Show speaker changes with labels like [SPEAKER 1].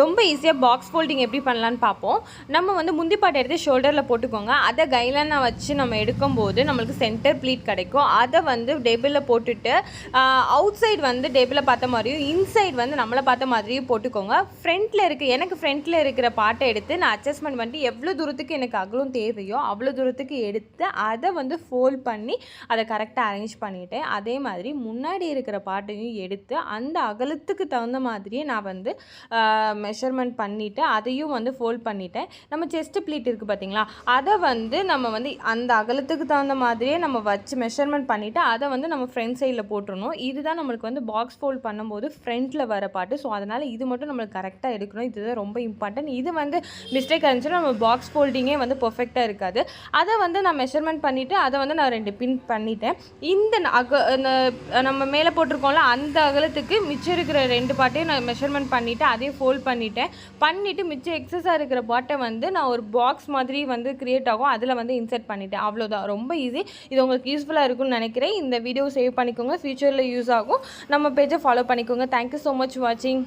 [SPEAKER 1] ரொம்ப ஈஸியாக box folding எப்படி பண்ணலான்னு பார்ப்போம். நம்ம வந்து முந்தி பாட்டு எடுத்து ஷோல்டரில் போட்டுக்கோங்க. அதை கைலான வச்சு நம்ம எடுக்கும்போது நம்மளுக்கு சென்டர் ப்ளீட் கிடைக்கும். அதை வந்து டேபிளில் போட்டுட்டு அவுட் சைடு வந்து டேபிளில் பார்த்த மாதிரியும் இன்சைட் வந்து நம்மளை பார்த்த மாதிரியும் போட்டுக்கோங்க. எனக்கு ஃப்ரண்ட்டில் இருக்கிற பாட்டை எடுத்து நான் அட்ஜஸ்ட்மெண்ட் பண்ணிட்டு எவ்வளோ தூரத்துக்கு எனக்கு அகலம் தேவையோ அவ்வளோ தூரத்துக்கு எடுத்து அதை வந்து ஃபோல்ட் பண்ணி அதை கரெக்டாக அரேஞ்ச் பண்ணிவிட்டேன். அதே மாதிரி முன்னாடி இருக்கிற பாட்டையும் எடுத்து அந்த அகலத்துக்கு தகுந்த மாதிரியே நான் வந்து மெஷர்மெண்ட் பண்ணிவிட்டு அதையும் வந்து ஃபோல்ட் பண்ணிவிட்டேன். நம்ம செஸ்ட்டு ப்ளீட் இருக்குது பார்த்திங்களா, அதை வந்து நம்ம வந்து அந்த அகலத்துக்கு தகுந்த மாதிரியே நம்ம வச்சு மெஷர்மெண்ட் பண்ணிவிட்டு அதை வந்து நம்ம ஃப்ரண்ட் சைடில் போட்டுருணும். இதுதான் நம்மளுக்கு வந்து பாக்ஸ் ஃபோல்ட் பண்ணும்போது ஃப்ரண்ட்டில் வர பாட்டு. ஸோ அதனால் இது மட்டும் நம்மளுக்கு கரெக்டாக எடுக்கணும். இதுதான் ரொம்ப இம்பார்ட்டன்ட். இது வந்து மிஸ்டேக் இருந்துச்சுன்னா நம்ம பாக்ஸ் ஃபோல்டிங்கே வந்து பர்ஃபெக்டாக இருக்காது. அதை வந்து நான் மெஷர்மெண்ட் பண்ணிவிட்டு அதை வந்து நான் 2 பின் பண்ணிட்டேன். நம்ம மேலே போட்டிருக்கோம்ல அந்த அகலத்துக்கு மிச்சம் இருக்கிற 2 பாட்டையும் நான் மெஷர்மெண்ட் பண்ணிவிட்டு அதையும் ஃபோல்ட் பண்ணிவிட்டு மிச்சம் எக்ஸஸாக இருக்கிற பாட்டை வந்து நான் ஒரு பாக்ஸ் மாதிரி வந்து க்ரியேட் ஆகும் அதில் வந்து இன்சர்ட் பண்ணிவிட்டேன். அவ்வளோதான், ரொம்ப ஈஸி. இது உங்களுக்கு யூஸ்ஃபுல்லாக இருக்கும்னு நினைக்கிறேன். இந்த வீடியோ சேவ் பண்ணிக்கோங்க, ஃபியூச்சரில் யூஸ் ஆகும். நம்ம பேஜை ஃபாலோ பண்ணிக்கோங்க. தேங்க்யூ ஸோ மச் வாட்சிங்.